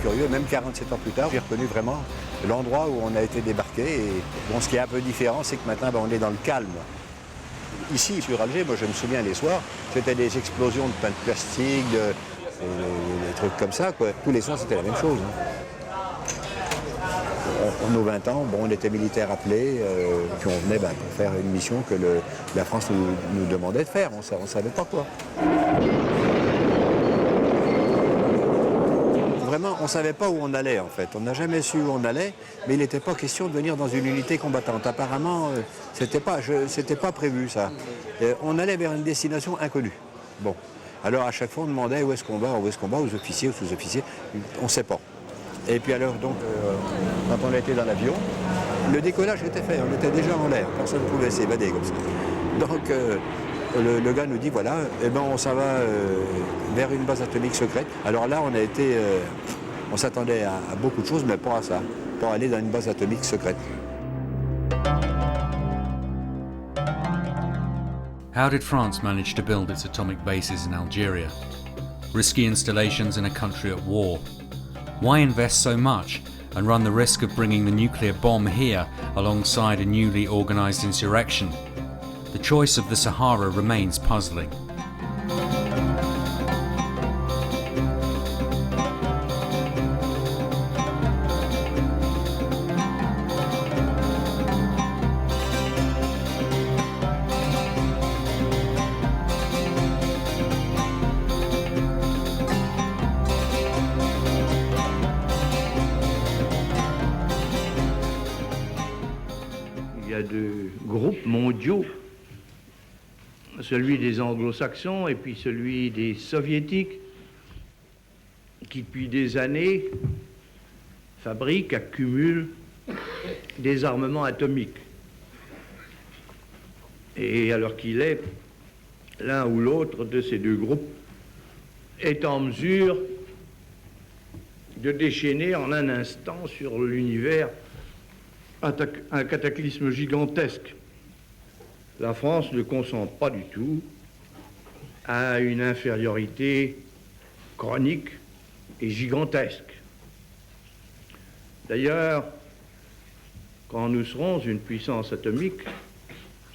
Curieux, même 47 ans plus tard, j'ai reconnu vraiment l'endroit où on a été débarqué. Et bon, ce qui est un peu différent, c'est que maintenant, on est dans le calme. Ici, sur Alger, moi je me souviens les soirs, c'était des explosions de pain de plastique, des trucs comme ça, quoi. Tous les soirs, c'était la même chose. Nos 20 ans, bon, on était militaires appelés, puis on venait pour faire une mission que la France nous demandait de faire. On ne savait pas quoi. Vraiment, on ne savait pas où on allait en fait. On n'a jamais su où on allait, mais il n'était pas question de venir dans une unité combattante. Apparemment, c'était pas prévu ça. On allait vers une destination inconnue. Bon, alors à chaque fois on demandait où est-ce qu'on va, aux officiers, aux sous-officiers. On ne sait pas. Et puis alors donc, quand on était dans l'avion, le décollage était fait. On était déjà en l'air. Personne ne pouvait s'évader comme ça. Donc le gars nous dit, voilà, on s'en va vers une base atomique secrète. Alors là, on a été, on s'attendait à beaucoup de choses, mais pas à ça, pour aller dans une base atomique secrète. How did France manage to build its atomic bases in Algeria? Risky installations in a country at war. Why invest so much and run the risk of bringing the nuclear bomb here alongside a newly organised insurrection? The choice of the Sahara remains puzzling. Il y a deux groupes mondiaux, celui des anglo-saxons et puis celui des soviétiques, qui depuis des années fabriquent, accumulent des armements atomiques. Et alors qu'il est, l'un ou l'autre de ces deux groupes est en mesure de déchaîner en un instant sur l'univers un cataclysme gigantesque. La France ne consent pas du tout à une infériorité chronique et gigantesque. D'ailleurs, quand nous serons une puissance atomique,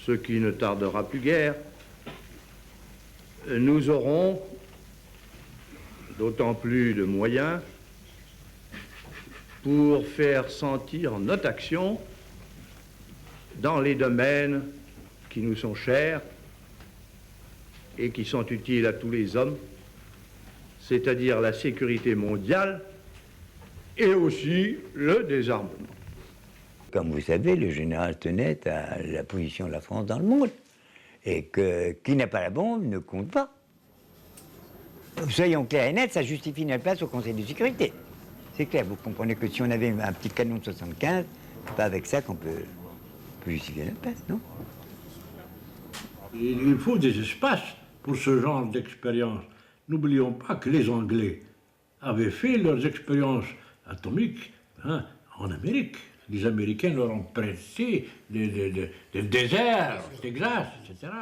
ce qui ne tardera plus guère, nous aurons d'autant plus de moyens pour faire sentir notre action dans les domaines qui nous sont chers et qui sont utiles à tous les hommes, c'est-à-dire la sécurité mondiale et aussi le désarmement. Comme vous savez, le général tenait à la position de la France dans le monde et que qui n'a pas la bombe ne compte pas. Soyons clairs et nets, ça justifie notre place au Conseil de sécurité. C'est clair, vous comprenez que si on avait un petit canon de 75, c'est pas avec ça qu'on peut justifier notre place, non? Il faut des espaces pour ce genre d'expérience. N'oublions pas que les Anglais avaient fait leurs expériences atomiques en Amérique. Les Américains leur ont prêté des déserts, des glaces, etc.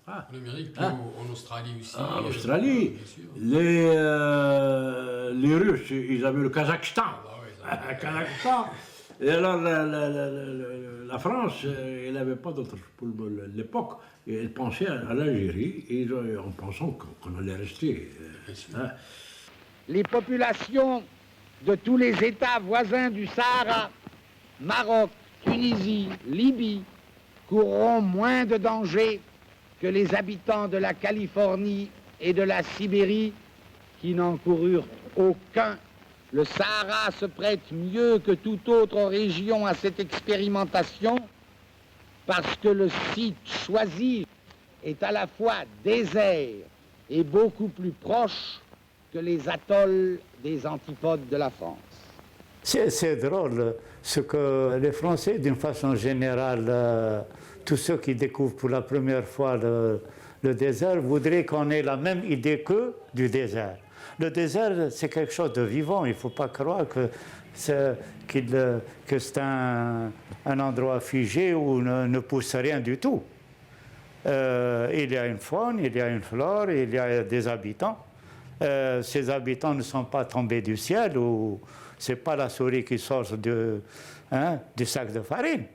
En Amérique, puis en Australie aussi. En Australie, les Russes, ils avaient le Kazakhstan. Le Kazakhstan. Et alors, la France, elle n'avait pas d'autre pour l'époque. Elle pensait à l'Algérie, en pensant qu'on allait rester. Les populations de tous les États voisins du Sahara, Maroc, Tunisie, Libye, courront moins de dangers que les habitants de la Californie et de la Sibérie qui n'en coururent aucun. Le Sahara se prête mieux que toute autre région à cette expérimentation parce que le site choisi est à la fois désert et beaucoup plus proche que les atolls des antipodes de la France. C'est drôle ce que les Français, d'une façon générale, tous ceux qui découvrent pour la première fois le désert voudrait qu'on ait la même idée qu'eux du désert. Le désert, c'est quelque chose de vivant. Il ne faut pas croire que c'est un endroit figé où ne pousse rien du tout. Il y a une faune, il y a une flore, il y a des habitants. Ces habitants ne sont pas tombés du ciel, ou ce n'est pas la souris qui sort du sac de farine.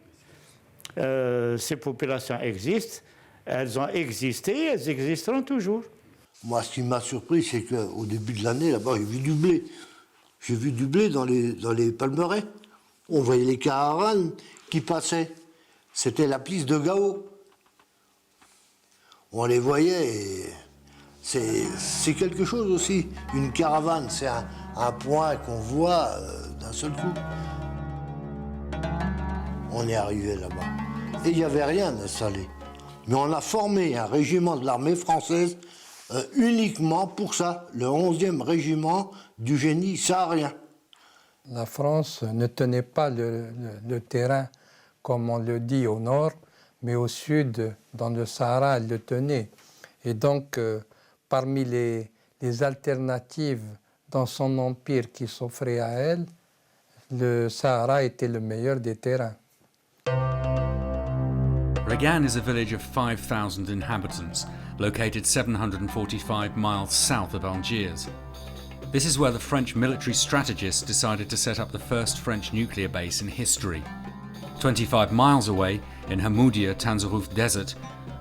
Ces populations existent, elles ont existé, elles existeront toujours. Moi, ce qui m'a surpris, c'est qu'au début de l'année, là-bas, j'ai vu du blé. J'ai vu du blé dans les palmeraies. On voyait les caravanes qui passaient. C'était la piste de Gao. On les voyait et c'est quelque chose aussi. Une caravane, c'est un point qu'on voit d'un seul coup. On est arrivé là-bas. Et il n'y avait rien d'installé. Mais on a formé un régiment de l'armée française uniquement pour ça, le 11e régiment du génie saharien. La France ne tenait pas le terrain, comme on le dit, au nord, mais au sud, dans le Sahara, elle le tenait. Et donc, parmi les alternatives dans son empire qui s'offraient à elle, le Sahara était le meilleur des terrains. Regan is a village of 5,000 inhabitants, located 745 miles south of Algiers. This is where the French military strategists decided to set up the first French nuclear base in history. 25 miles away, in Hamoudia Tanzaruf Desert,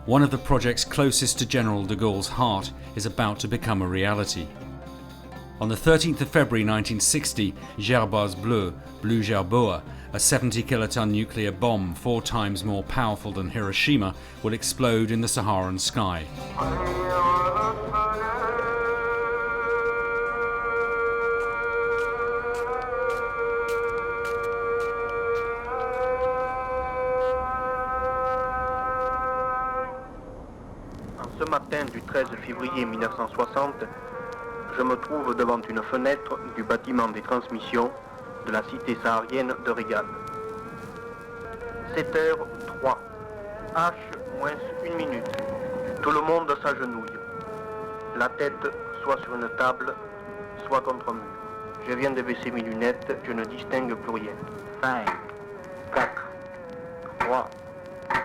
one of the projects closest to General de Gaulle's heart is about to become a reality. On the 13th of February 1960, Gerbaz Bleu, Blue Gerboa, a 70-kiloton nuclear bomb 4 times more powerful than Hiroshima, will explode in the Saharan sky. Ce matin du 13 février 1960, je me trouve devant une fenêtre du bâtiment des transmissions de la cité saharienne de Regan. 7h03, H moins 1 minute. Tout le monde s'agenouille. La tête soit sur une table, soit contre un mur. Je viens de baisser mes lunettes, je ne distingue plus rien. 5, 4, 3,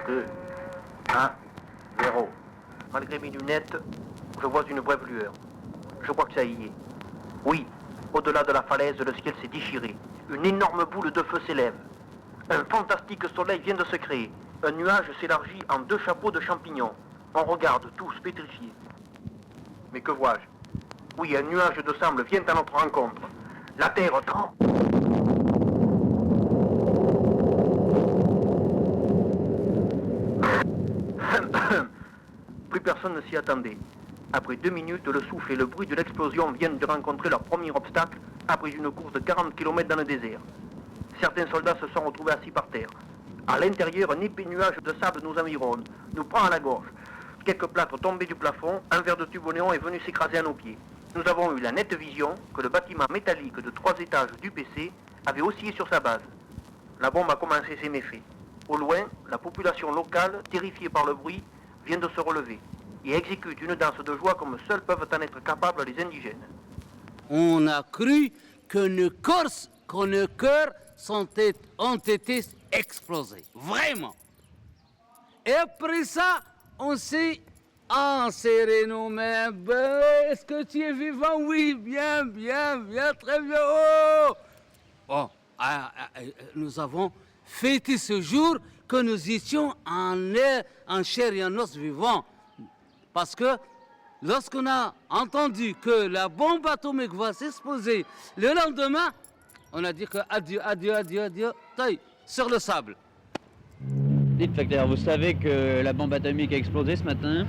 2, 1, 0. Malgré mes lunettes, je vois une brève lueur. Je crois que ça y est. Oui, au-delà de la falaise, le ciel s'est déchiré. Une énorme boule de feu s'élève. Un fantastique soleil vient de se créer. Un nuage s'élargit en 2 chapeaux de champignons. On regarde tous pétrifiés. Mais que vois-je? Oui, un nuage de sable vient à notre rencontre. La terre tremble. Plus personne ne s'y attendait. Après 2 minutes, le souffle et le bruit de l'explosion viennent de rencontrer leur premier obstacle après une course de 40 km dans le désert. Certains soldats se sont retrouvés assis par terre. À l'intérieur, un épais nuage de sable nous environne, nous prend à la gorge. Quelques plâtres tombés du plafond, un verre de tube au néon est venu s'écraser à nos pieds. Nous avons eu la nette vision que le bâtiment métallique de 3 étages du PC avait oscillé sur sa base. La bombe a commencé ses méfaits. Au loin, la population locale, terrifiée par le bruit, vient de se relever et exécute une danse de joie comme seuls peuvent en être capables les indigènes. On a cru que nos cœurs ont été explosés, vraiment. Et après ça, on s'est enserré nos mains. Est-ce que tu es vivant? Oui, bien, très bien. Oh. Nous avons fêté ce jour que nous étions en chair et en os vivants. Parce que lorsqu'on a entendu que la bombe atomique va s'exploser le lendemain, on a dit que adieu, taille, sur le sable. Dites, Facteur, vous savez que la bombe atomique a explosé ce matin?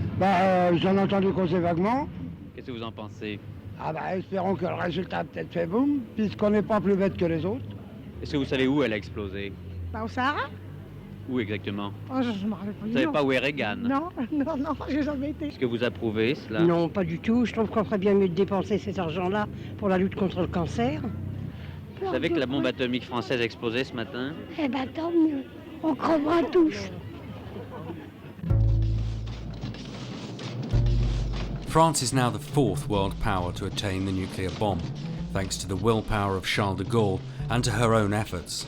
J'en ai entendu causer vaguement. Qu'est-ce que vous en pensez? Espérons que le résultat a peut-être fait boum, puisqu'on n'est pas plus bête que les autres. Est-ce que vous savez où elle a explosé? Au Sahara? Où exactement? Je me rappelle pas. Vous savez pas où est Regan? Non, j'ai jamais été. Est-ce que vous approuvez cela? Non, pas du tout. Je trouve qu'on ferait bien mieux de dépenser cet argent-là pour la lutte contre le cancer. Vous savez que la bombe atomique française a explosé ce matin? Eh ben tant mieux. On crevera tous. France is now the fourth world power to attain the nuclear bomb, thanks to the willpower of Charles de Gaulle and to her own efforts.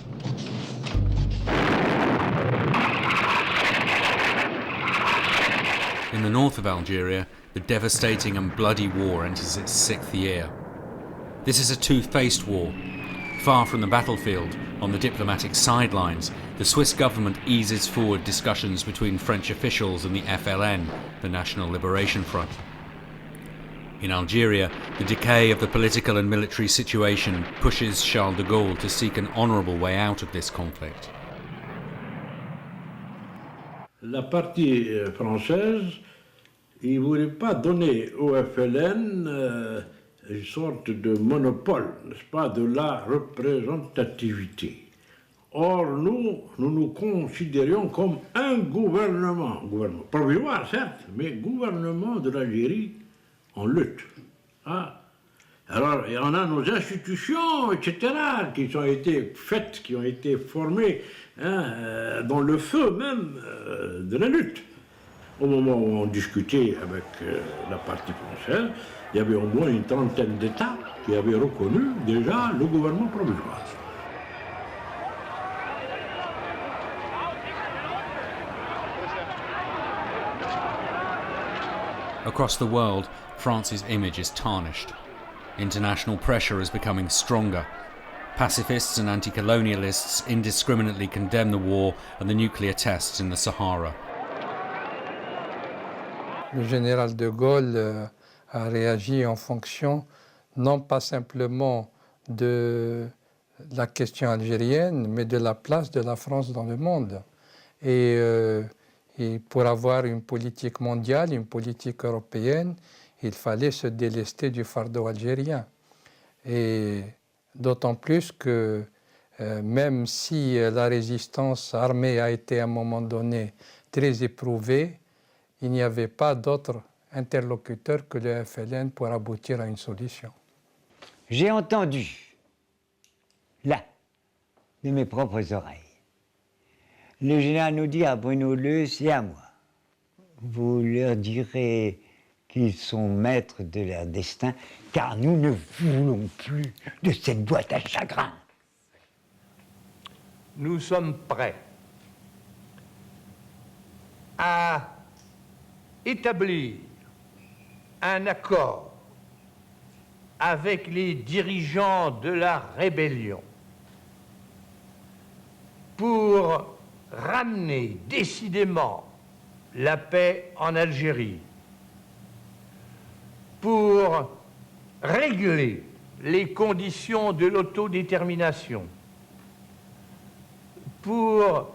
In the north of Algeria, the devastating and bloody war enters its 6th year. This is a two-faced war. Far from the battlefield, on the diplomatic sidelines, the Swiss government eases forward discussions between French officials and the FLN, the National Liberation Front. In Algeria, the decay of the political and military situation pushes Charles de Gaulle to seek an honourable way out of this conflict. La partie française, il ne voulait pas donner au FLN une sorte de monopole, n'est-ce pas, de la représentativité. Or, nous considérions comme un gouvernement provisoire, certes, mais gouvernement de l'Algérie en lutte. Ah. Alors, et on a nos institutions, etc., qui ont été faites, qui ont été formées dans le feu même de la lutte. Au moment où on discutait avec la partie française, il y avait au moins une trentaine d'États qui avaient reconnu déjà le gouvernement provisoire. Across the world, France's image is tarnished. International pressure is becoming stronger. Pacifists and anti-colonialists indiscriminately condemn the war and the nuclear tests in the Sahara. Le général de Gaulle a réagi en fonction non pas simplement de la question algérienne, mais de la place de la France dans le monde. Et pour avoir une politique mondiale, une politique européenne, il fallait se délester du fardeau algérien. Et d'autant plus que même si la résistance armée a été à un moment donné très éprouvée, il n'y avait pas d'autre interlocuteur que le FLN pour aboutir à une solution. J'ai entendu, là, de mes propres oreilles, le général nous dit à Bruno Leuss et à moi, vous leur direz qu'ils sont maîtres de leur destin, car nous ne voulons plus de cette boîte à chagrin. Nous sommes prêts à établir un accord avec les dirigeants de la rébellion pour ramener décidément la paix en Algérie, pour régler les conditions de l'autodétermination, pour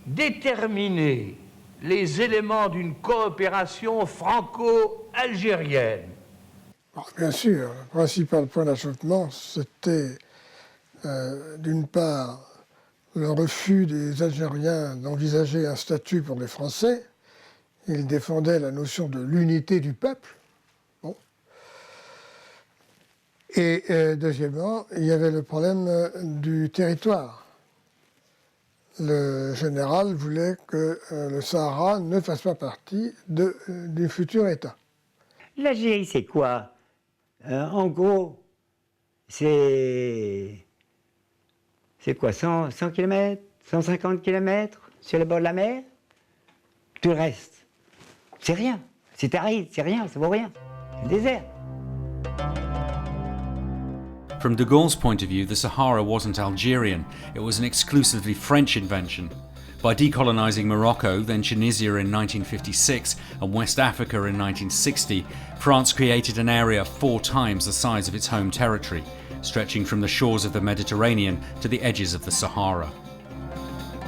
déterminer les éléments d'une coopération franco-algérienne. Bien sûr, le principal point d'achoppement, c'était d'une part le refus des Algériens d'envisager un statut pour les Français. Ils défendaient la notion de l'unité du peuple. Bon. Et deuxièmement, il y avait le problème du territoire. Le général voulait que le Sahara ne fasse pas partie du futur État. L'Algérie, c'est quoi? En gros, c'est quoi, 100 km, 150 km sur le bord de la mer? Tout le reste, c'est rien. C'est aride, c'est rien, ça vaut rien. C'est le désert. From de Gaulle's point of view, the Sahara wasn't Algerian, it was an exclusively French invention. By decolonising Morocco, then Tunisia in 1956 and West Africa in 1960, France created an area 4 times the size of its home territory, stretching from the shores of the Mediterranean to the edges of the Sahara.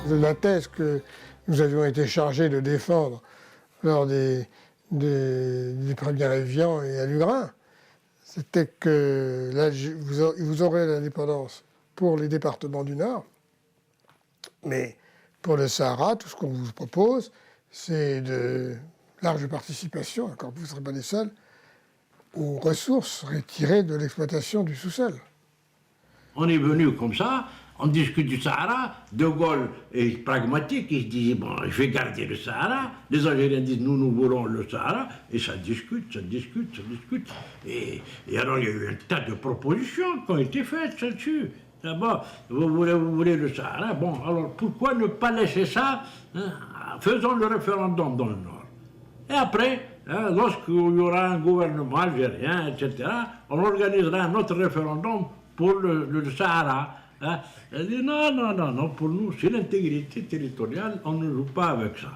La thèse que nous avions été chargés de défendre lors des premiers Évian et à Lugrain, c'était que là, vous aurez l'indépendance pour les départements du Nord, mais pour le Sahara, tout ce qu'on vous propose, c'est de large participation, encore vous ne serez pas les seuls, aux ressources retirées de l'exploitation du sous-sol. On est venu comme ça, On discute du Sahara. De Gaulle est pragmatique, il se dit bon, je vais garder le Sahara. Les Algériens disent nous voulons le Sahara. Et ça discute. Et alors il y a eu un tas de propositions qui ont été faites là-dessus. D'abord, vous voulez le Sahara. Bon, alors pourquoi ne pas laisser ça, hein, faisons le référendum dans le Nord. Et après, hein, lorsqu'il y aura un gouvernement algérien, etc., on organisera un autre référendum pour le Sahara. Hein. Elle dit non, pour nous, c'est l'intégrité territoriale, on ne joue pas avec ça.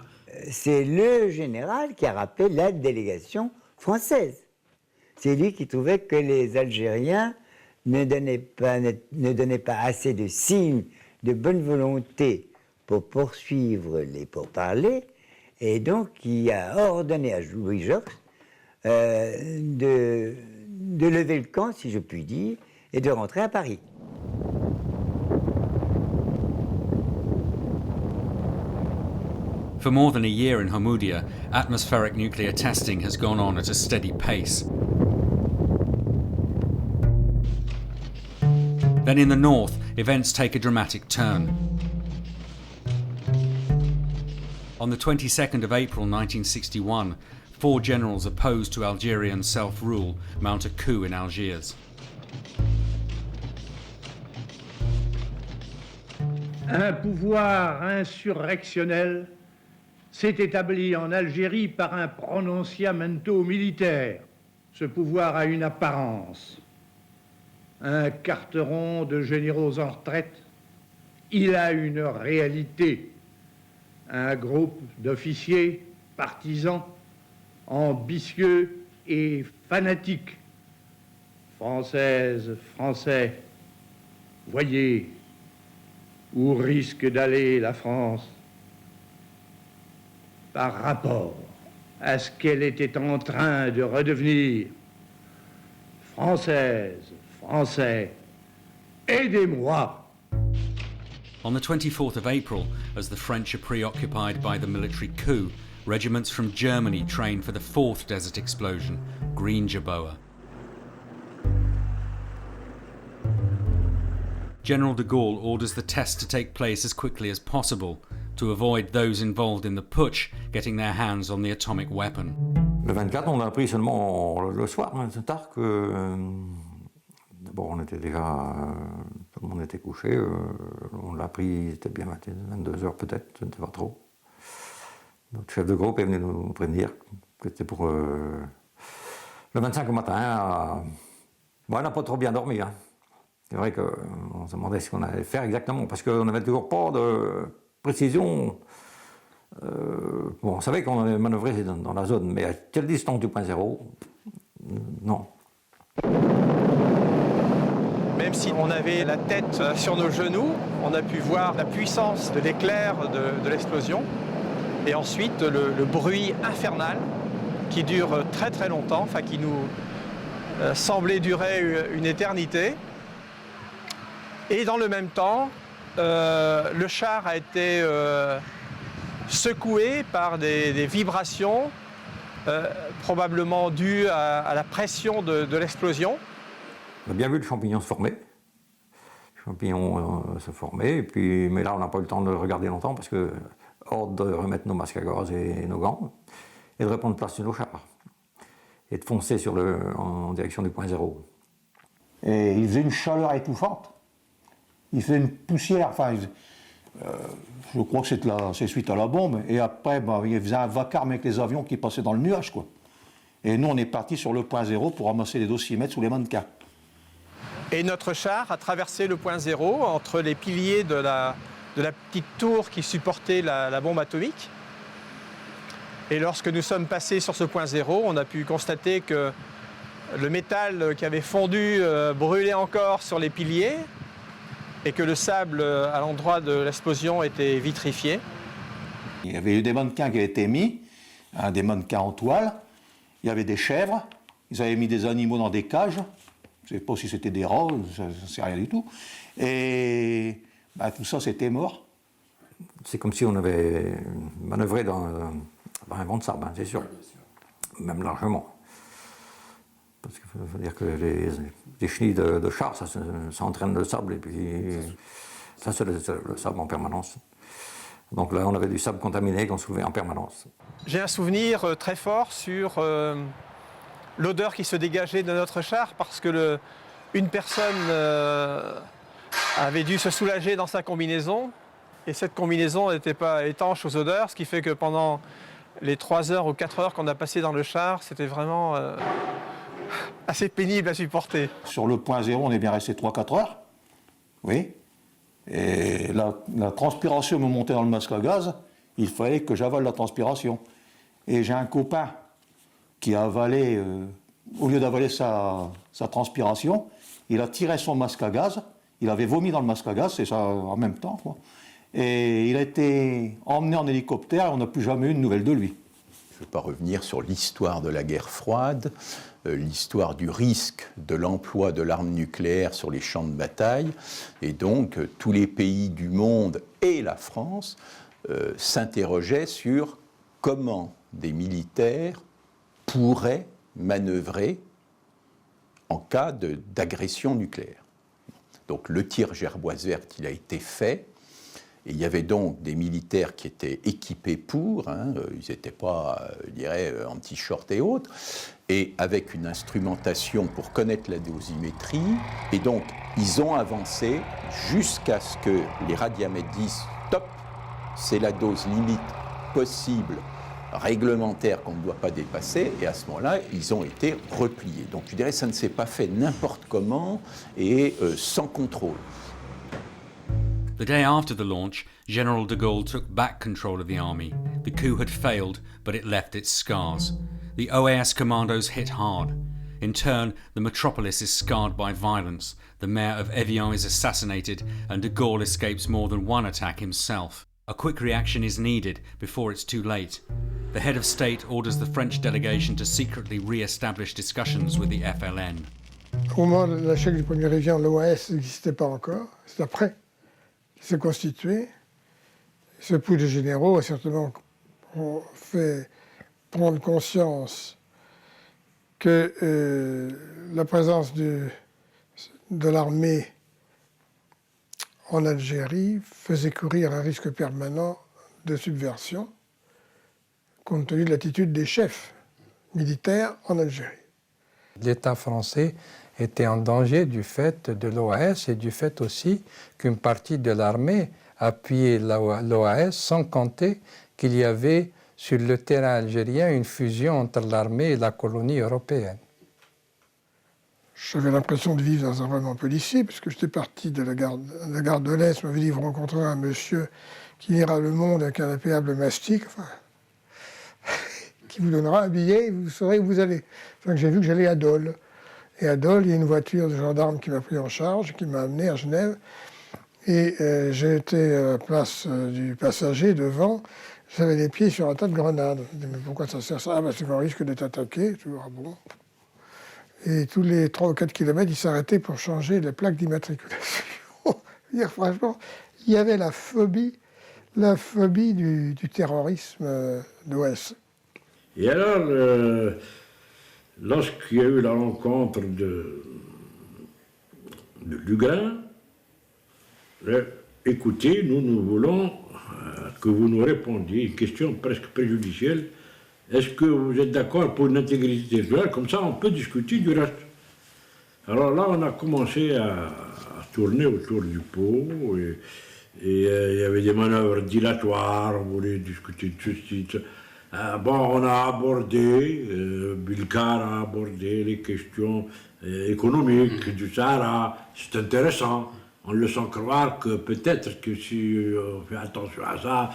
C'est le général qui a rappelé la délégation française. C'est lui qui trouvait que les Algériens ne donnaient pas assez de signes de bonne volonté pour poursuivre les pourparlers, et donc il a ordonné à Louis-Georges de lever le camp, si je puis dire, et de rentrer à Paris. For more than a year in Hamoudia, atmospheric nuclear testing has gone on at a steady pace. Then in the north, events take a dramatic turn. On the 22nd of April 1961, 4 generals opposed to Algerian self-rule mount a coup in Algiers. Un pouvoir insurrectionnel s'est établi en Algérie par un prononciamento militaire. Ce pouvoir a une apparence. Un carteron de généraux en retraite. Il a une réalité. Un groupe d'officiers, partisans, ambitieux et fanatiques. Françaises, Français, voyez où risque d'aller la France par rapport à ce qu'elle était en train de redevenir. Françaises, Français, aidez-moi. On the 24th of April, as the French are preoccupied by the military coup, regiments from Germany train for the 4th desert explosion, Green Jerboa. General de Gaulle orders the test to take place as quickly as possible to avoid those involved in the putsch getting their hands on the atomic weapon. Le 24, on l'a appris seulement le soir, hein, c'est tard que... D'abord, on était déjà... tout le monde était couché. On l'a appris, c'était bien 22 heures peut-être, je ne sais pas trop. Notre chef de groupe est venu nous prévenir que c'était pour... le 25 au matin, bon, on n'a pas trop bien dormi. Hein. C'est vrai qu'on se demandait ce qu'on allait faire exactement, parce qu'on n'avait toujours pas de précision. Bon, on savait qu'on allait manœuvrer dans la zone, mais à quelle distance du point zéro? Non. Même si on avait la tête sur nos genoux, on a pu voir la puissance de l'éclair de l'explosion, et ensuite le bruit infernal qui dure très très longtemps, enfin qui nous semblait durer une éternité. Et dans le même temps, le char a été secoué par des vibrations, probablement dues à la pression de l'explosion. On a bien vu le champignon se former. Le champignon se formait, et puis, mais là on n'a pas eu le temps de le regarder longtemps parce que ordre de remettre nos masques à gaz et nos gants et de reprendre place sur nos chars et de foncer en direction du point zéro. Et il faisait une chaleur étouffante. Il faisait une poussière, enfin, je crois que c'est suite à la bombe. Et après, il faisait un vacarme avec les avions qui passaient dans le nuage, quoi. Et nous, on est partis sur le point zéro pour ramasser les dosymètres sous les mannequins. Et notre char a traversé le point zéro entre les piliers de la petite tour qui supportait la bombe atomique. Et lorsque nous sommes passés sur ce point zéro, on a pu constater que le métal qui avait fondu brûlait encore sur les piliers et que le sable à l'endroit de l'explosion était vitrifié. Il y avait eu des mannequins qui avaient été mis, des mannequins en toile. Il y avait des chèvres. Ils avaient mis des animaux dans des cages. Je ne sais pas si c'était des rats, je ne sais rien du tout. Et tout ça, c'était mort. C'est comme si on avait manœuvré dans un vent de sable, hein, c'est sûr. Même largement. Parce qu'il faut dire que les chenilles de char, ça entraîne le sable et puis Ça, c'est le sable en permanence. Donc là, on avait du sable contaminé qu'on soulevait en permanence. J'ai un souvenir très fort sur l'odeur qui se dégageait de notre char parce que une personne avait dû se soulager dans sa combinaison et cette combinaison n'était pas étanche aux odeurs, ce qui fait que pendant les 3 heures ou 4 heures qu'on a passées dans le char, c'était vraiment assez pénible à supporter. Sur le point zéro, on est bien resté 3-4 heures, oui. Et la transpiration me montait dans le masque à gaz, il fallait que j'avale la transpiration. Et j'ai un copain qui a avalé, au lieu d'avaler sa transpiration, il a tiré son masque à gaz, il avait vomi dans le masque à gaz, c'est ça en même temps, quoi. Et il a été emmené en hélicoptère et on n'a plus jamais eu de nouvelles de lui. Je ne vais pas revenir sur l'histoire de la guerre froide, l'histoire du risque de l'emploi de l'arme nucléaire sur les champs de bataille. Et donc, tous les pays du monde et la France s'interrogeaient sur comment des militaires pourraient manœuvrer en cas d'agression nucléaire. Donc, le tir gerboise verte, il a été fait. Et il y avait donc des militaires qui étaient équipés pour, ils n'étaient pas, je dirais, en petits shorts et autres, et avec une instrumentation pour connaître la dosimétrie. Et donc, ils ont avancé jusqu'à ce que les radiamètres disent « stop, c'est la dose limite possible, réglementaire qu'on ne doit pas dépasser », et à ce moment-là, ils ont été repliés. Donc, je dirais, ça ne s'est pas fait n'importe comment et sans contrôle. The day after the launch, General de Gaulle took back control of the army. The coup had failed, but it left its scars. The OAS commandos hit hard. In turn, the metropolis is scarred by violence. The mayor of Evian is assassinated, and de Gaulle escapes more than one attack himself. A quick reaction is needed before it's too late. The head of state orders the French delegation to secretly re-establish discussions with the FLN. Au moment de l'échec du premier Evian, l'OAS n'existait pas encore. C'est après qu'il s'est constitué. Ce pouls de généraux a certainement fait prendre conscience que la présence de l'armée en Algérie faisait courir un risque permanent de subversion, compte tenu de l'attitude des chefs militaires en Algérie. L'État français était en danger du fait de l'OAS et du fait aussi qu'une partie de l'armée appuyait l'OAS sans compter qu'il y avait sur le terrain algérien une fusion entre l'armée et la colonie européenne. J'avais l'impression de vivre dans un environnement policier, puisque j'étais parti de la gare de l'Est, m'avait dit vous rencontrerez un monsieur qui lira Le Monde avec un impéable mastic, enfin, qui vous donnera un billet et vous saurez où vous allez. Donc j'ai vu que j'allais à Dole. Et à Dole, il y a une voiture de gendarme qui m'a pris en charge, qui m'a amené à Genève. Et j'ai été à la place du passager devant. J'avais les pieds sur un tas de grenades. Je me dis, mais pourquoi ça sert ça? Ah, ben, c'est qu'on risque d'être attaqué. Ah bon. Et tous les 3 ou 4 kilomètres, il s'arrêtait pour changer les plaques d'immatriculation. Franchement, il y avait la phobie du terrorisme de l'Ouest. Et alors, lorsqu'il y a eu la rencontre de Lugrain, écoutez, nous voulons que vous nous répondiez, une question presque préjudicielle. Est-ce que vous êtes d'accord pour une intégrité territoriale? Comme ça, on peut discuter du reste. Alors là, on a commencé à tourner autour du pot, et il y avait des manœuvres dilatoires, on voulait discuter de ceci. Bon, on a abordé, Bilkar a abordé les questions économiques du Sahara. C'est intéressant. On le sent croire que peut-être que si on fait attention à ça,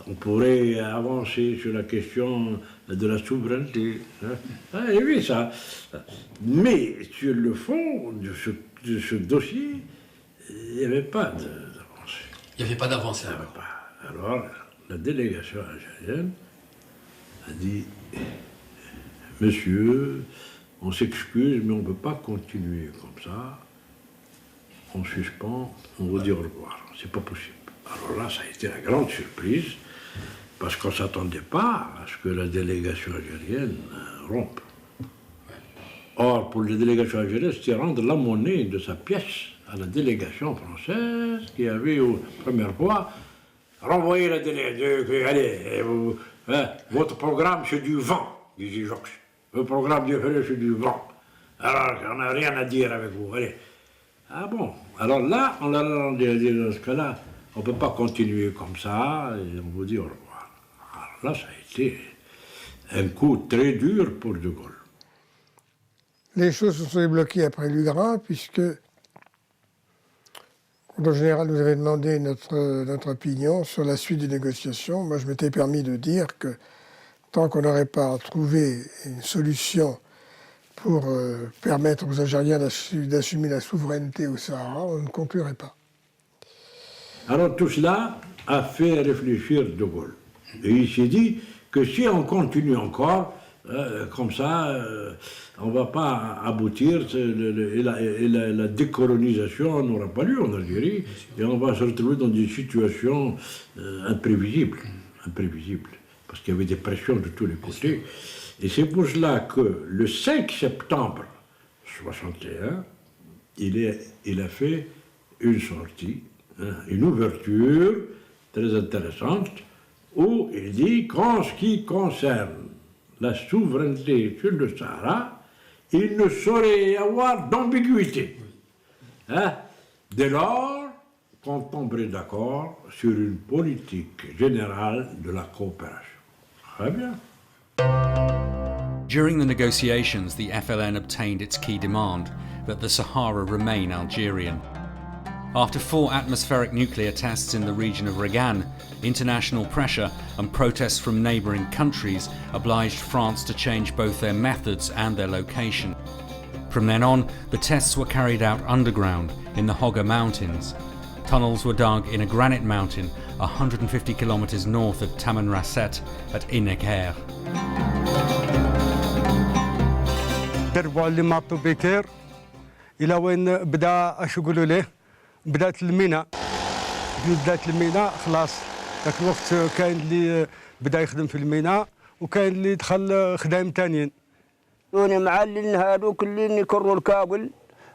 on pourrait avancer sur la question de la souveraineté. Ah, et oui, ça. Mais sur le fond de ce dossier, il n'y avait pas d'avancée. Il n'y avait pas d'avancée. Alors, la délégation algérienne a dit « Monsieur, on s'excuse, mais on ne peut pas continuer comme ça. On suspend, on vous dit au revoir. C'est pas possible. » Alors là, ça a été la grande surprise, parce qu'on ne s'attendait pas à ce que la délégation algérienne rompe. Or, pour la délégation algérienne, c'était rendre la monnaie de sa pièce à la délégation française qui avait, la première fois, renvoyé la délégation. Allez, votre programme, c'est du vent, disait Jox. Le programme du Félix, c'est du vent. Alors, on n'a rien à dire avec vous. Allez. Ah bon? Alors là, on leur a dit, dans ce cas-là, on ne peut pas continuer comme ça, et on vous dit au revoir. Alors là, ça a été un coup très dur pour De Gaulle. Les choses se sont débloquées après Lugrin, puisque le commandant général nous avait demandé notre opinion sur la suite des négociations. Moi, je m'étais permis de dire que tant qu'on n'aurait pas trouvé une solution pour permettre aux Algériens d'assumer la souveraineté au Sahara, on ne conclurait pas. Alors tout cela a fait réfléchir De Gaulle. Et il s'est dit que si on continue encore, comme ça, on ne va pas aboutir, et la décolonisation n'aura pas lieu en Algérie, et on va se retrouver dans des situations imprévisibles, parce qu'il y avait des pressions de tous les côtés. Et c'est pour cela que le 5 septembre 1961, il a fait une sortie, une ouverture très intéressante, où il dit qu'en ce qui concerne la souveraineté sur le Sahara, il ne saurait y avoir d'ambiguïté. Dès lors qu'on tomberait d'accord sur une politique générale de la coopération. Très bien. During the negotiations, the FLN obtained its key demand, that the Sahara remain Algerian. After 4 atmospheric nuclear tests in the region of Regan, international pressure and protests from neighbouring countries obliged France to change both their methods and their location. From then on, the tests were carried out underground in the Hoggar Mountains. Tunnels were dug in a granite mountain 150 kilometers north of Tamanrasset at Inekher. دربوا اللي مارطو بكير الى وين بدا اش يقولوا له بدات المينا خلاص ذاك الوقت كاين اللي بدا يخدم في المينا وكاين اللي دخل خدام ثانيين دوني معلن هذوك اللي يكروا الكابل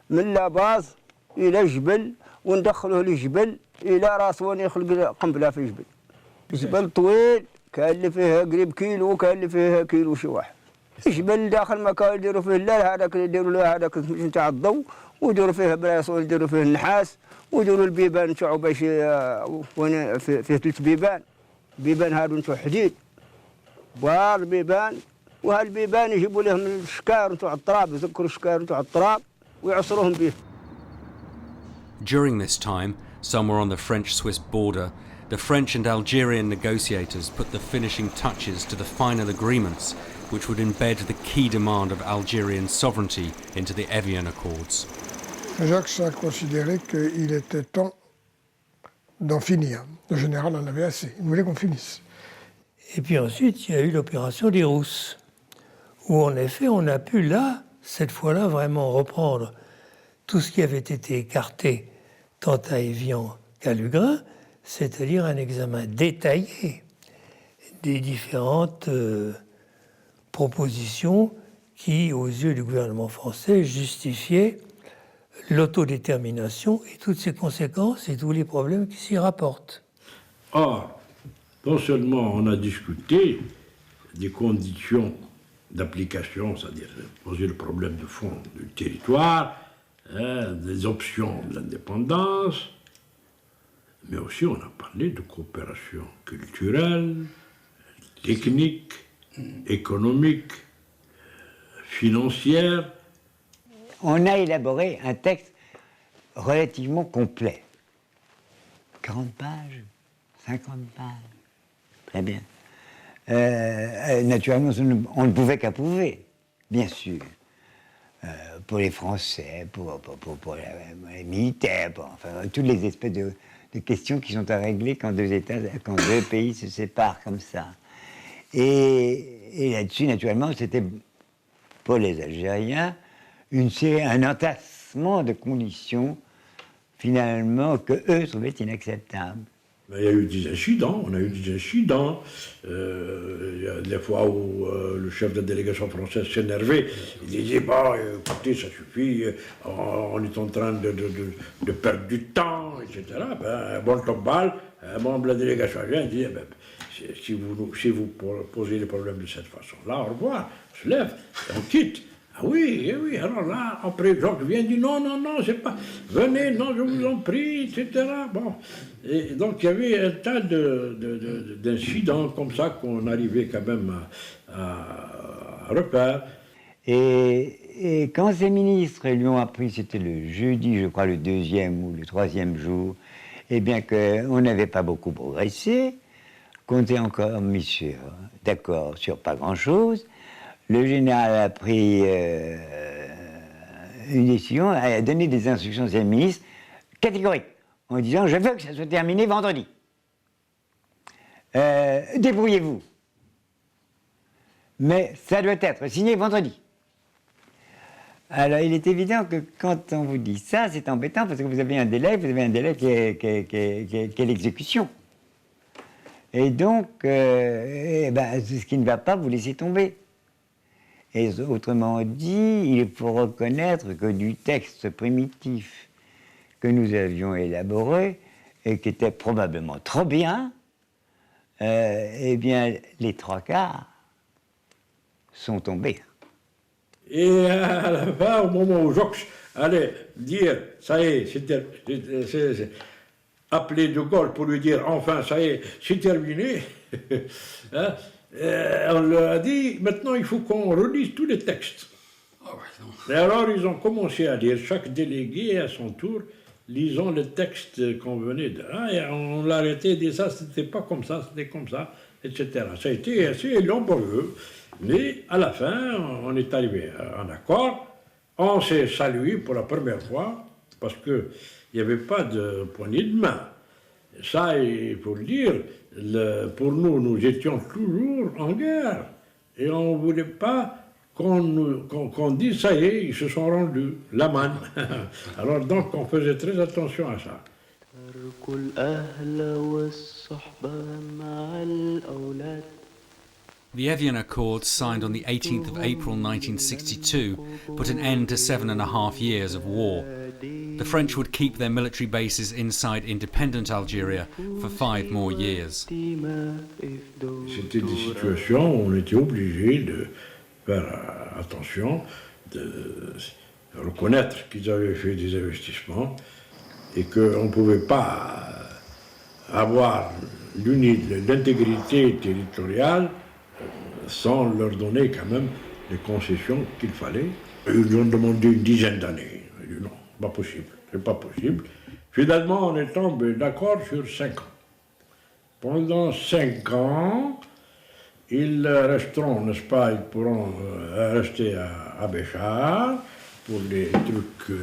من لاباز الى جبل وندخلوه لجبل الى راس وين يخلق قنبله في الجبل جبل طويل كان اللي فيه قريب كيلو وكان اللي فيه كيلو شي واحد جبل داخل مكان يديروا فيه الليل هذاك يديروا له هذاك نتاع الضوء ويديروا فيه بلاصه يديروا فيه النحاس ويديروا البيبان نتاعو باش وين فيه 3 بيبان هادو نتاع حديد بار بيبان وهالبيبان يجيبوا لهم الشكار نتاع التراب يذكروا الشكار نتاع التراب ويعصروهم به. During this time, somewhere on the French-Swiss border, the French and Algerian negotiators put the finishing touches to the final agreements which would embed the key demand of Algerian sovereignty into the Evian Accords. Jacques a considéré qu'il était temps d'en finir. Le général en avait assez. Il voulait qu'on finisse. Et puis ensuite, il y a eu l'opération des Rousses, où en effet, on a pu là, cette fois-là, vraiment reprendre tout ce qui avait été écarté tant à Évian qu'à Lugrin, c'est-à-dire un examen détaillé des différentes propositions qui, aux yeux du gouvernement français, justifiaient l'autodétermination et toutes ses conséquences et tous les problèmes qui s'y rapportent. Or, non seulement on a discuté des conditions d'application, c'est-à-dire poser le problème de fond du territoire, des options de l'indépendance, mais aussi on a parlé de coopération culturelle, technique, économique, financière. On a élaboré un texte relativement complet. 40 pages, 50 pages, très bien. Naturellement, on ne pouvait qu'approuver, bien sûr. Pour les Français, pour les militaires, enfin, toutes les espèces de questions qui sont à régler quand deux pays se séparent comme ça. Et là-dessus, naturellement, c'était pour les Algériens un entassement de conditions, finalement, que eux trouvaient inacceptables. Mais il y a eu des incidents, on a eu des incidents. Il y a des fois où le chef de la délégation française s'énervait, il disait, bon, écoutez, ça suffit, on est en train de perdre du temps, etc. Ben, bon, top balle, un membre de la délégation vient et dit, ben, si vous posez les problèmes de cette façon-là, au revoir, on se lève, on quitte. Ah oui, oui, alors là, après, Georges vient et dit non, c'est pas, venez, non, je vous en prie, etc. Bon. Et donc, il y avait un tas d'incidents comme ça qu'on arrivait quand même à repérer. Et quand ces ministres lui ont appris, c'était le jeudi, je crois, le 2e ou le 3e jour, eh bien qu'on n'avait pas beaucoup progressé, qu'on était encore mis d'accord sur pas grand-chose, le général a pris une décision, a donné des instructions à ses ministres catégoriques, en disant « Je veux que ça soit terminé vendredi. Débrouillez-vous. Mais ça doit être signé vendredi. » Alors, il est évident que quand on vous dit ça, c'est embêtant parce que vous avez un délai qui est l'exécution. Et donc, ce qui ne va pas, vous laissez tomber. Et autrement dit, il faut reconnaître que du texte primitif que nous avions élaboré, et qui était probablement trop bien, eh bien, les 3/4 sont tombés. Et à la fin, au moment où Jox allait dire, ça y est, appeler De Gaulle pour lui dire, enfin, ça y est, c'est terminé, hein, on leur a dit, maintenant il faut qu'on relise tous les textes. Et alors ils ont commencé à dire, chaque délégué à son tour, lisons le texte qu'on venait de... et on l'a arrêté, dit ça, c'était pas comme ça, c'était comme ça, etc. Ça a été assez laborieux, mais à la fin, on est arrivé en accord, on s'est salué pour la première fois, parce qu'il n'y avait pas de poignée de main. Ça, il faut le dire, pour nous, nous étions toujours en guerre. Et on ne voulait pas qu'on dise, ça y est, ils se sont rendus, la manne. Alors donc, on faisait très attention à ça. The Evian Accords, signed on the 18th of April 1962, put an end to 7.5 years of war. The French would keep their military bases inside independent Algeria for 5 more years. C'était des situations où on était obligé de faire attention, de reconnaître qu'ils avaient fait des investissements et qu'on ne pouvait pas avoir l'intégrité territoriale sans leur donner quand même les concessions qu'il fallait. Ils ont demandé une dizaine d'années. J'ai dit non, pas possible, c'est pas possible. Finalement, on est tombé d'accord sur 5 ans. Pendant 5 ans, ils resteront, n'est-ce pas, ils pourront rester à Béchar pour les trucs,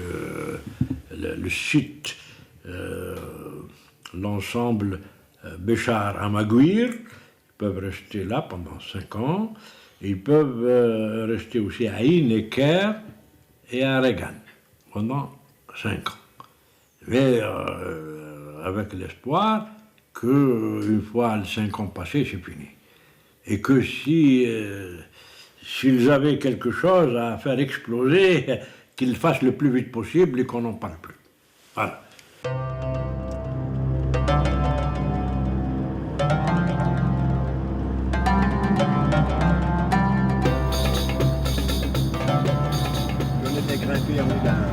le site, l'ensemble Béchar-Amaguir. Ils peuvent rester là pendant 5 ans. Ils peuvent rester aussi à Ineker et à Regan pendant 5 ans. Mais avec l'espoir qu'une fois les 5 ans passés, c'est fini. Et que s'ils avaient quelque chose à faire exploser, qu'ils le fassent le plus vite possible et qu'on n'en parle plus. Voilà. Grimpé en haut d'un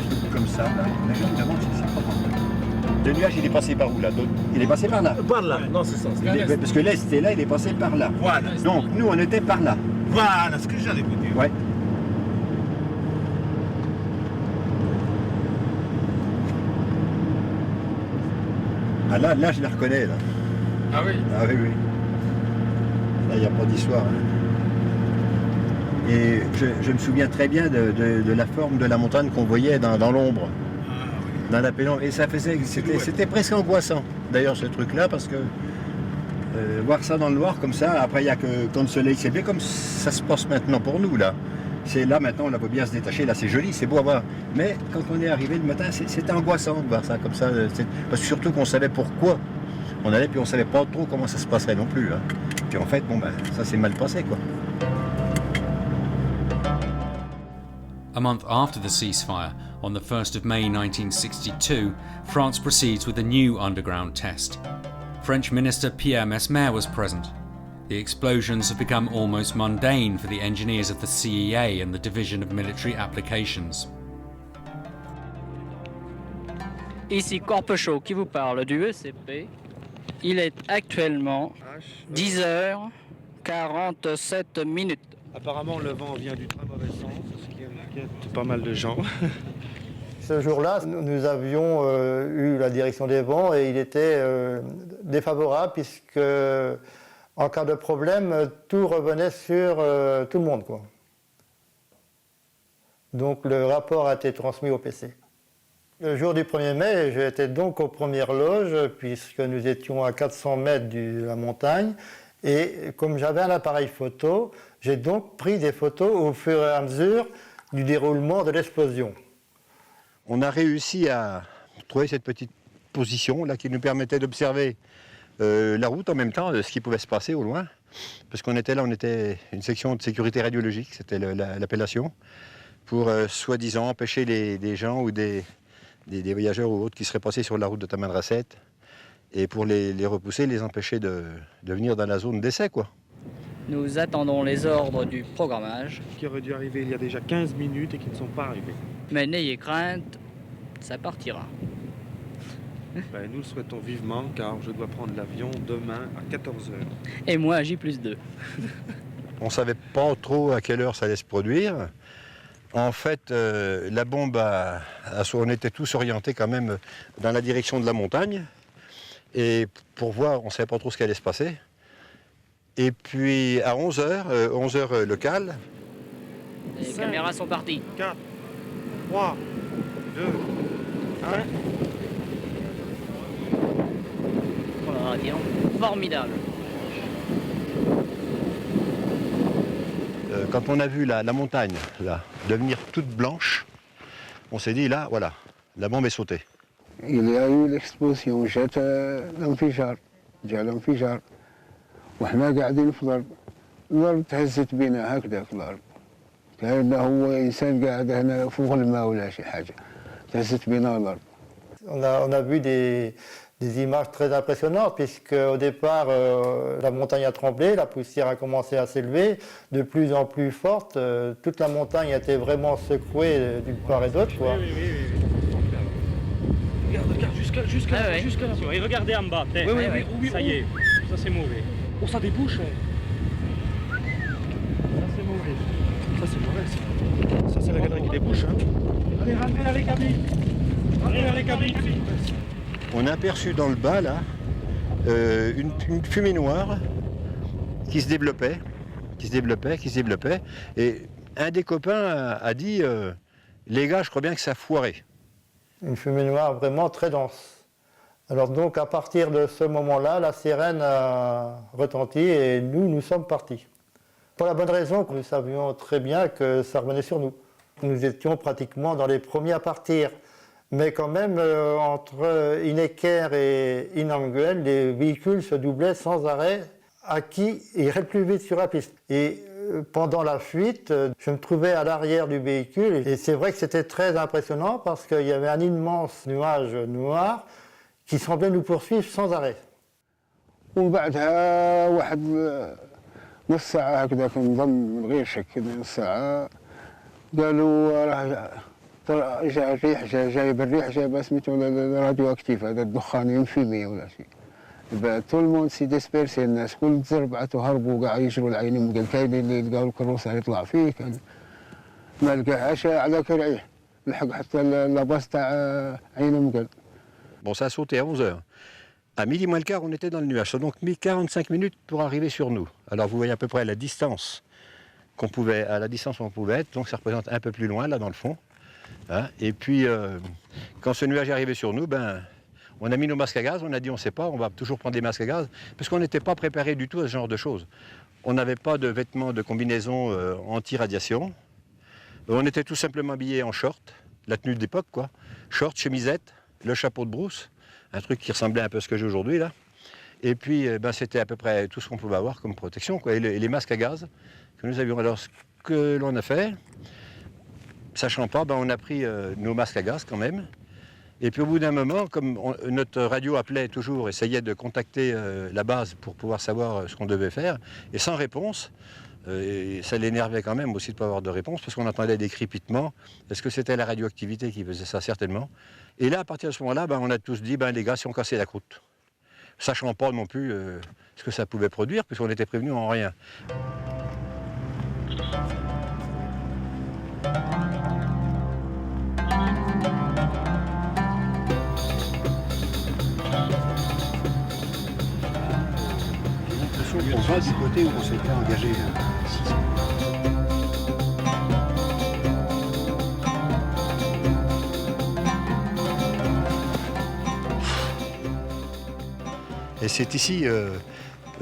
truc comme ça, là. On a vu évidemment que c'est pas grand. Le nuage, il est passé par où là? Il est passé par là. Par là, non, c'est ça. Parce que l'Est est là, il est passé par là. Voilà. Donc nous, on était par là. Voilà, ce que j'allais vous dire. Ouais. Ah là, je les reconnais, là. Ah oui? Ah oui, oui. Là, il n'y a pas d'histoire. Hein. Et je me souviens très bien de la forme de la montagne qu'on voyait dans l'ombre, dans la pénombre. Et ça faisait, c'était presque angoissant, d'ailleurs, ce truc-là, parce que voir ça dans le noir comme ça, après, il n'y a que quand le soleil s'est levé, comme ça se passe maintenant pour nous, là. C'est là maintenant, on la voit bien se détacher, là c'est joli, c'est beau à voir. Mais quand on est arrivé le matin, c'était angoissant de voir ça comme ça. Parce que surtout qu'on savait pourquoi on allait, puis on savait pas trop comment ça se passerait non plus. Hein. Puis en fait, bon ben, ça s'est mal passé quoi. A month after the ceasefire, on the 1st of May 1962, France proceeds with a new underground test. French Minister Pierre Mesmer was present. The explosions have become almost mundane for the engineers of the CEA and the Division of Military Applications. Ici Corpechot qui vous parle du ECP. Il est actuellement 10h47. Apparemment, le vent vient du très mauvais sens, ce qui inquiète pas mal de gens. Ce jour-là, nous avions eu la direction des vents et il était défavorable puisque, en cas de problème, tout revenait sur tout le monde, quoi. Donc le rapport a été transmis au PC. Le jour du 1er mai, j'étais donc aux premières loges puisque nous étions à 400 mètres de la montagne. Et comme j'avais un appareil photo, j'ai donc pris des photos au fur et à mesure du déroulement de l'explosion. On a réussi à trouver cette petite position là qui nous permettait d'observer la route en même temps, ce qui pouvait se passer au loin. Parce qu'on était là, on était une section de sécurité radiologique, c'était l'appellation, pour soi-disant empêcher des gens ou des voyageurs ou autres qui seraient passés sur la route de Tamanrasset et pour les repousser, les empêcher de venir dans la zone d'essai, quoi. Nous attendons les ordres du programmage. Qui aurait dû arriver il y a déjà 15 minutes et qui ne sont pas arrivés. Mais n'ayez crainte, ça partira. Ben, nous le souhaitons vivement car je dois prendre l'avion demain à 14h. Et moi, J+2. On ne savait pas trop à quelle heure ça allait se produire. En fait, la bombe, on était tous orientés quand même dans la direction de la montagne. Et pour voir, on ne savait pas trop ce qui allait se passer. Et puis à 11h locales. Les caméras sont parties. 4, 3, 2, 1. Voilà, dis donc, formidable. Quand on a vu la montagne là, devenir toute blanche, on s'est dit là, voilà, la bombe est sautée. Il y a eu l'explosion, جات الانفجار، جاء الانفجار وإحنا قاعدين في الأرض، الأرض تهزت بينا هكذا في الأرض، كأنه هو إنسان قاعد هنا فوق الماء ولا شي حاجة، تهزت بينا الأرض. On a vu des images très impressionnantes puisque au départ la montagne a tremblé, la poussière a commencé à s'élever, de plus en plus forte, toute la montagne a été vraiment secouée d'une part et d'autre, quoi. Oui. Regarde, jusqu'à là. Et regardez en bas, peut-être. Oui, ça y est, ça c'est mauvais. Oh, ça débouche. Ça c'est mauvais. Ça c'est mauvais, ça. Ça c'est la galerie qui débouche. Hein. Allez, rentrez dans les cabines. On a aperçu dans le bas, là, une fumée noire qui se développait. Et un des copains a dit, les gars, je crois bien que ça foirait. Une fumée noire vraiment très dense. Alors donc, à partir de ce moment-là, la sirène a retenti et nous sommes partis. Pour la bonne raison que nous savions très bien que ça revenait sur nous. Nous étions pratiquement dans les premiers à partir. Mais quand même, entre Inneker et Inanguel, les véhicules se doublaient sans arrêt à qui irait plus vite sur la piste. Et pendant la fuite, je me trouvais à l'arrière du véhicule et c'est vrai que c'était très impressionnant parce qu'il y avait un immense nuage noir qui semblait nous poursuivre sans arrêt. وبعدها واحد نص ساعة هكذا كنظن من غير شك نص ساعة قالوا راه جا الريح جايب الريح جايب سميتو الراديو اكتيف هذا الدخان ينفيمي ولا شيء. تو الموند سي ديسبيرسي الناس كل تزربعت وهربوا قاع يجروا العين قال كاين اللي لقاو الكروسه يطلع فيه كان ما لقاهاش على كرعيه لحق حتى لاباس تاع عين مقل. Bon, ça a sauté à 11h. À midi moins le quart, on était dans le nuage. Ça a donc mis 45 minutes pour arriver sur nous. Alors vous voyez à peu près la distance où on pouvait être. Donc ça représente un peu plus loin, là dans le fond. Hein, et puis, quand ce nuage est arrivé sur nous, on a mis nos masques à gaz. On a dit, on ne sait pas, on va toujours prendre des masques à gaz. Parce qu'on n'était pas préparé du tout à ce genre de choses. On n'avait pas de vêtements de combinaison anti-radiation. On était tout simplement habillés en short, la tenue d'époque quoi. Short, chemisette, le chapeau de brousse, un truc qui ressemblait un peu à ce que j'ai aujourd'hui là. Et puis c'était à peu près tout ce qu'on pouvait avoir comme protection, quoi. Et les masques à gaz que nous avions. Alors ce que l'on a fait, sachant pas, on a pris nos masques à gaz quand même. Et puis au bout d'un moment, comme notre radio appelait toujours, essayait de contacter la base pour pouvoir savoir ce qu'on devait faire, et sans réponse, et ça l'énervait quand même aussi de ne pas avoir de réponse, parce qu'on entendait des crépitements. Est-ce que c'était la radioactivité qui faisait ça? Certainement. Et là, à partir de ce moment-là, on a tous dit, les gars, si on cassait la croûte. Sachant pas non plus ce que ça pouvait produire, puisqu'on était prévenus en rien. J'ai l'impression qu'on va du côté où on s'était engagé. Et c'est ici,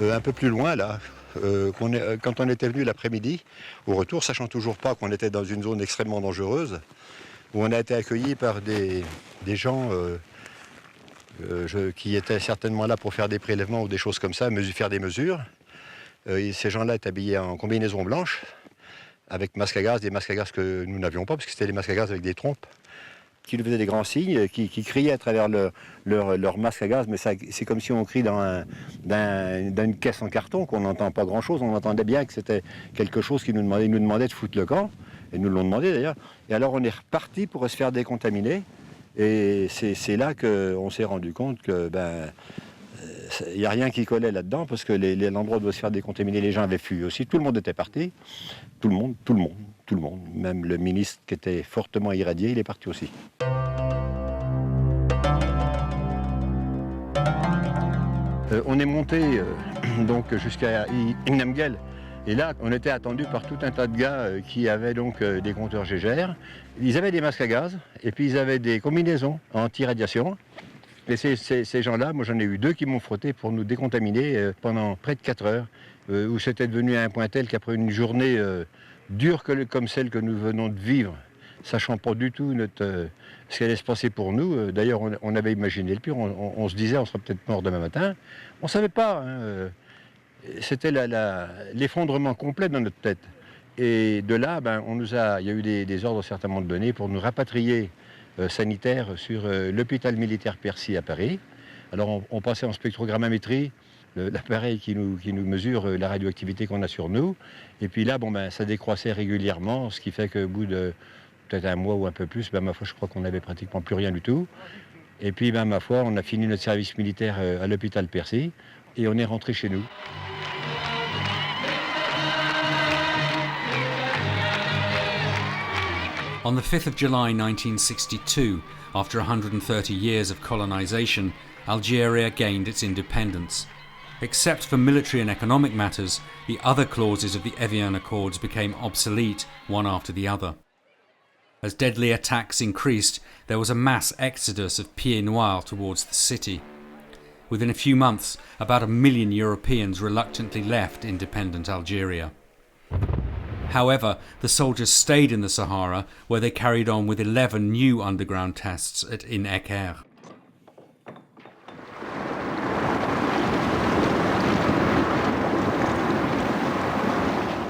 un peu plus loin, là, quand on était venu l'après-midi, au retour, sachant toujours pas qu'on était dans une zone extrêmement dangereuse, où on a été accueillis par des gens qui étaient certainement là pour faire des prélèvements ou des choses comme ça, faire des mesures. Et ces gens-là étaient habillés en combinaison blanche, avec masque à gaz, des masques à gaz que nous n'avions pas, parce que c'était des masques à gaz avec des trompes, qui nous faisaient des grands signes, qui criaient à travers leur masque à gaz, mais c'est comme si on crie dans une caisse en carton, qu'on n'entend pas grand-chose. On entendait bien que c'était quelque chose qui nous demandait de foutre le camp, et nous l'ont demandé d'ailleurs. Et alors on est reparti pour se faire décontaminer, et c'est là qu'on s'est rendu compte que il n'y a rien qui collait là-dedans, parce que l'endroit doit se faire décontaminer, les gens avaient fui aussi, tout le monde était parti, tout le monde, même le ministre qui était fortement irradié, il est parti aussi. On est monté donc jusqu'à Namgyel, et là on était attendu par tout un tas de gars qui avaient donc des compteurs Gégère. Ils avaient des masques à gaz, et puis ils avaient des combinaisons anti-radiation. Et ces gens-là, moi j'en ai eu 2 qui m'ont frotté pour nous décontaminer pendant près de 4 heures, où c'était devenu à un point tel qu'après une journée dure comme celle que nous venons de vivre, sachant pas du tout ce qui allait se passer pour nous, d'ailleurs on avait imaginé le pire, on se disait on sera peut-être mort demain matin, on ne savait pas, c'était l'effondrement complet dans notre tête. Et de là, il y a eu des ordres certainement donnés pour nous rapatrier sanitaire sur l'hôpital militaire Percy à Paris. Alors on passait en spectrogrammétrie, l'appareil qui nous mesure la radioactivité qu'on a sur nous. Et puis là, ça décroissait régulièrement, ce qui fait qu'au bout de peut-être un mois ou un peu plus, ma foi, je crois qu'on n'avait pratiquement plus rien du tout. Et puis, ma foi, on a fini notre service militaire à l'hôpital Percy et on est rentré chez nous. On the 5th of July 1962, after 130 years of colonisation, Algeria gained its independence. Except for military and economic matters, the other clauses of the Evian Accords became obsolete one after the other. As deadly attacks increased, there was a mass exodus of Pieds Noirs towards the city. Within a few months, about 1 million Europeans reluctantly left independent Algeria. However, the soldiers stayed in the Sahara, where they carried on with 11 new underground tests at In Eker.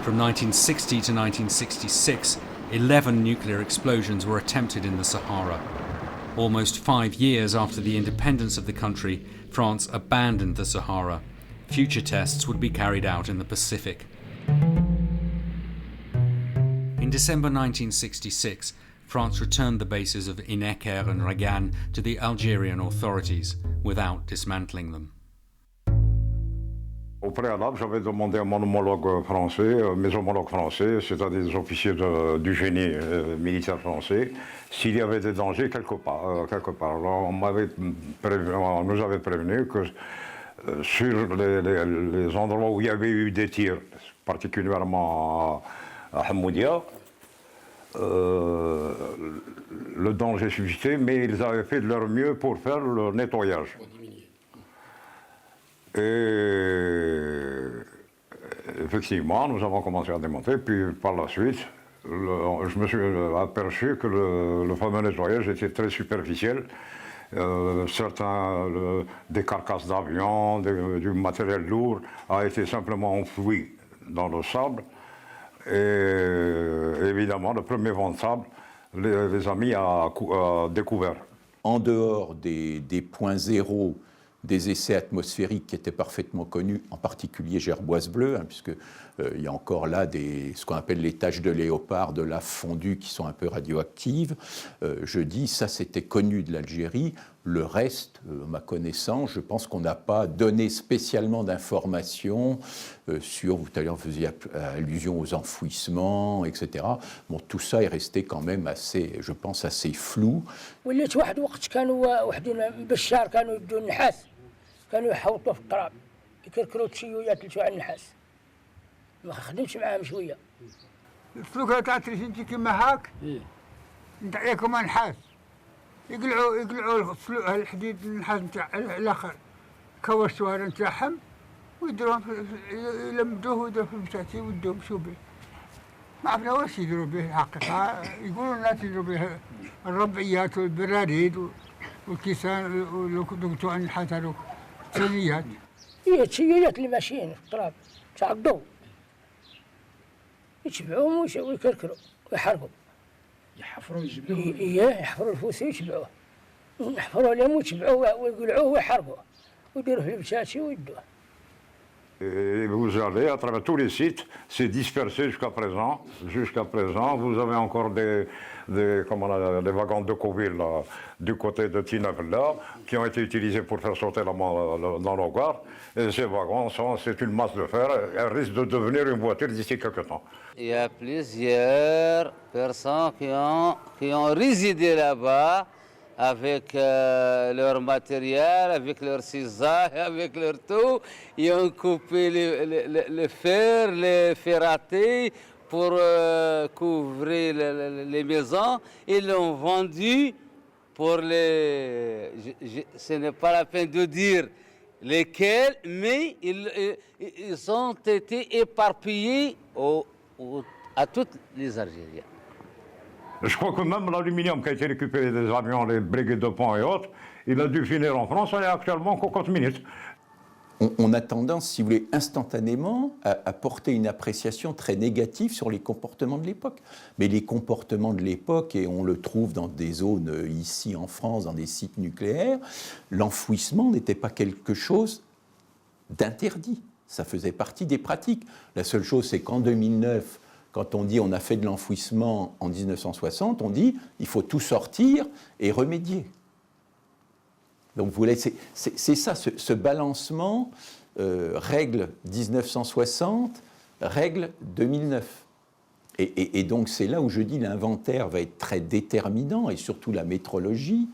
From 1960 to 1966, 11 nuclear explosions were attempted in the Sahara. Almost 5 years after the independence of the country, France abandoned the Sahara. Future tests would be carried out in the Pacific. In December 1966, France returned the bases of In Eker and Ragan to the Algerian authorities without dismantling them. Au préalable, j'avais demandé à mon homologue français, mes homologues français, c'est-à-dire des officiers du génie militaire français, s'il y avait des dangers quelque part. Alors, nous avait prévenu que sur les endroits où il y avait eu des tirs, particulièrement à Hamoudia, le danger suffisait, mais ils avaient fait de leur mieux pour faire le nettoyage. Et effectivement, nous avons commencé à démonter, puis par la suite, je me suis aperçu que le fameux nettoyage était très superficiel. Des carcasses d'avions, du matériel lourd a été simplement enfoui dans le sable. Et évidemment, le premier vent de sable les a mis à découvert. En dehors des points zéro des essais atmosphériques qui étaient parfaitement connus, en particulier Gerboise bleue, puisque il y a encore là ce qu'on appelle les taches de léopard, de lave fondue qui sont un peu radioactives. Je dis, ça c'était connu de l'Algérie. Le reste, à ma connaissance, je pense qu'on n'a pas donné spécialement d'informations sur, tout à l'heure vous faisiez allusion aux enfouissements, etc. Bon, tout ça est resté quand même assez, je pense, assez flou. كانوا يحوطوا في التراب يكركروا التشيويات اللي تاع النحاس ما خدمش معاهم شويه الفلوكه تاع تريسنتي كيما هاك نتاع ياكم نحاس يقلعوا الحديد النحاس نتاع الاخر كواشوار نتاعهم ويديروهم يلمدوه ويديروه في المساتي ويدوهم شو به ما عرفنا واش يديروا به الحقيقه يقولوا الناس يديروا به الربعيات والبراريد والكيسان ودوك النحاس هذوك تسنيات هي التسنيات اللي ماشيين في التراب تاع الضوء يتبعوهم ويكركروا ويحرقوا يحفروا يجبدوه يحفروا الفوسي ويتبعوه يحفروا لهم ويتبعوه ويقلعوه ويحرقوه ويديروه في البشاشي ويدوه. Et vous allez à travers tous les sites, c'est dispersé jusqu'à présent. Vous avez encore des wagons de Deauville du côté de Tinagla qui ont été utilisés pour faire sauter dans le gare. Et ces wagons, c'est une masse de fer. Elle risque de devenir une voiture d'ici quelques temps. Il y a plusieurs personnes qui ont résidé là-bas avec leur matériel, avec leur cisaille, avec leur tout. Ils ont coupé le fer, les ferratés pour couvrir les maisons. Ils l'ont vendu pour les... ce n'est pas la peine de dire lesquels, mais ils ont été éparpillés à tous les Algériens. Je crois que même l'aluminium qui a été récupéré des avions, les brigades de pont et autres, il a dû finir en France, on est actuellement qu'aux 4 minutes. On a tendance, si vous voulez, instantanément à porter une appréciation très négative sur les comportements de l'époque. Mais les comportements de l'époque, et on le trouve dans des zones ici en France, dans des sites nucléaires, l'enfouissement n'était pas quelque chose d'interdit. Ça faisait partie des pratiques. La seule chose, c'est qu'en 2009, quand on dit on a fait de l'enfouissement en 1960, on dit il faut tout sortir et remédier. Donc vous voyez, c'est ça, ce balancement, règle 1960, règle 2009. Et donc c'est là où je dis l'inventaire va être très déterminant, et surtout la métrologie,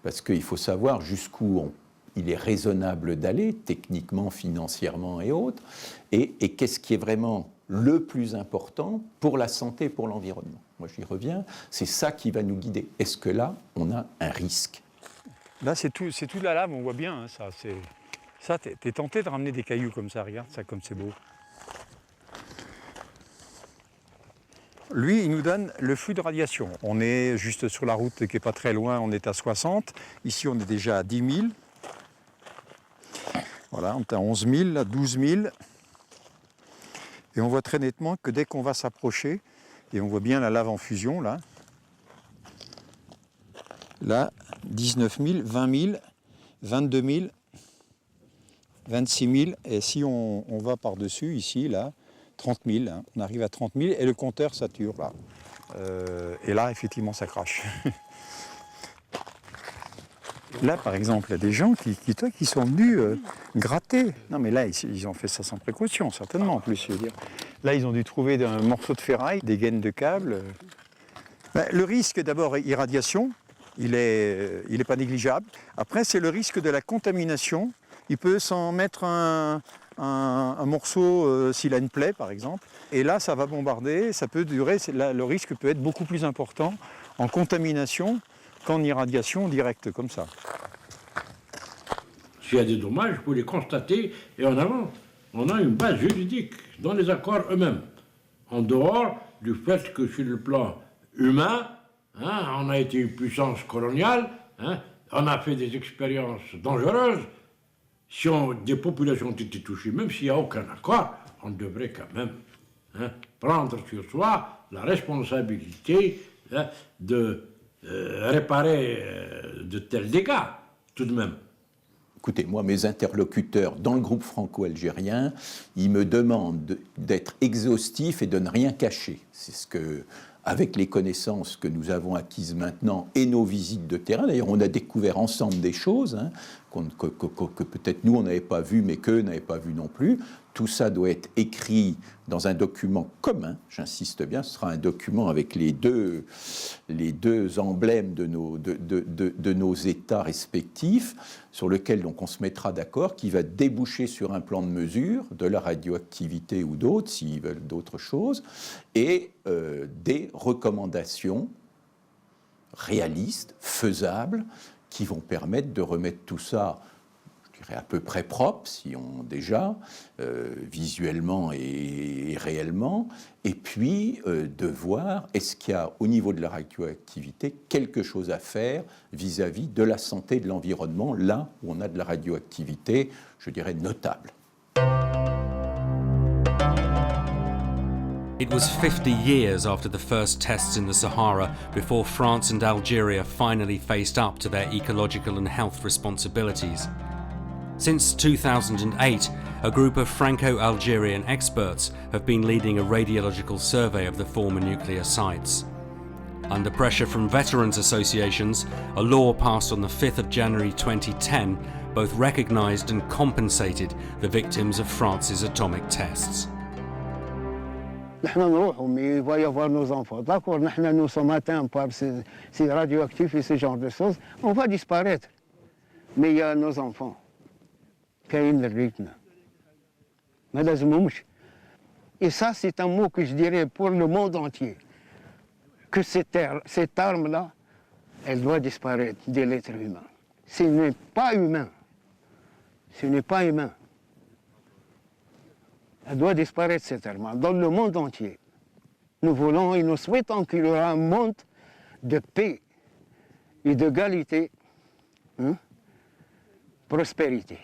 parce qu'il faut savoir jusqu'où il est raisonnable d'aller, techniquement, financièrement et autres, et qu'est-ce qui est vraiment le plus important pour la santé et pour l'environnement. Moi, j'y reviens, c'est ça qui va nous guider. Est-ce que là, on a un risque? Là, c'est tout de la lave, on voit bien, hein, ça. Ça, t'es tenté de ramener des cailloux comme ça, regarde ça, comme c'est beau. Lui, il nous donne le flux de radiation. On est juste sur la route qui n'est pas très loin, on est à 60. Ici, on est déjà à 10 000. Voilà, on est à 11 000, à 12 000. Et on voit très nettement que dès qu'on va s'approcher, et on voit bien la lave en fusion, là, 19 000, 20 000, 22 000, 26 000, et si on va par-dessus, ici, là, 30 000, hein, on arrive à 30 000, et le compteur sature, là. Et là, effectivement, ça crache. Là, par exemple, il y a des gens qui sont venus gratter. Non, mais là, ils ont fait ça sans précaution, certainement, en plus, je veux dire. Là, ils ont dû trouver un morceau de ferraille, des gaines de câbles. Le risque, d'abord, irradiation, il est pas négligeable. Après, c'est le risque de la contamination. Il peut s'en mettre un morceau s'il a une plaie, par exemple. Et là, ça va bombarder, ça peut durer. Là, le risque peut être beaucoup plus important en contamination qu'en irradiation directe, comme ça. S'il y a des dommages, il faut les constater et en avant. On a une base juridique dans les accords eux-mêmes. En dehors du fait que sur le plan humain, hein, on a été une puissance coloniale, hein, on a fait des expériences dangereuses. Si des populations ont été touchées, même s'il n'y a aucun accord, on devrait quand même, hein, prendre sur soi la responsabilité, hein, de réparer de tels dégâts, tout de même. Écoutez, moi, mes interlocuteurs dans le groupe franco-algérien, ils me demandent d'être exhaustif et de ne rien cacher. C'est ce que, avec les connaissances que nous avons acquises maintenant et nos visites de terrain, d'ailleurs, on a découvert ensemble des choses, hein, que peut-être nous, on n'avait pas vues, mais qu'eux n'avaient pas vues non plus. Tout ça doit être écrit dans un document commun, j'insiste bien, ce sera un document avec les deux emblèmes de nos États respectifs, sur lequel donc on se mettra d'accord, qui va déboucher sur un plan de mesure de la radioactivité ou d'autres, s'ils veulent d'autres choses, et des recommandations réalistes, faisables, qui vont permettre de remettre tout ça, je dirais, à peu près propre, si on déjà, visuellement et réellement, et puis de voir est-ce qu'il y a au niveau de la radioactivité quelque chose à faire vis-à-vis de la santé et de l'environnement, là où on a de la radioactivité, je dirais, notable. It was 50 years after the first tests in the Sahara before France and Algeria finally faced up to their ecological and health responsibilities. Since 2008, a group of Franco-Algerian experts have been leading a radiological survey of the former nuclear sites. Under pressure from veterans associations, a law passed on the 5th of January 2010 both recognised and compensated the victims of France's atomic tests. نحن نروحوا mais il va y avoir nos enfants. D'accord, nous sommes atteints par ces radioactifs et ce genre de choses. On va disparaître. Mais il y a nos enfants. كاين الريتنا. ما لازمهمش. Et ça, c'est un mot que je dirais pour le monde entier. Que cette arme-là, elle doit disparaître de l'être humain. Ce n'est pas humain. Ce n'est pas humain. Elle doit disparaître, cette arme, dans le monde entier. Nous voulons et nous souhaitons qu'il y aura un monde de paix et d'égalité, prospérité.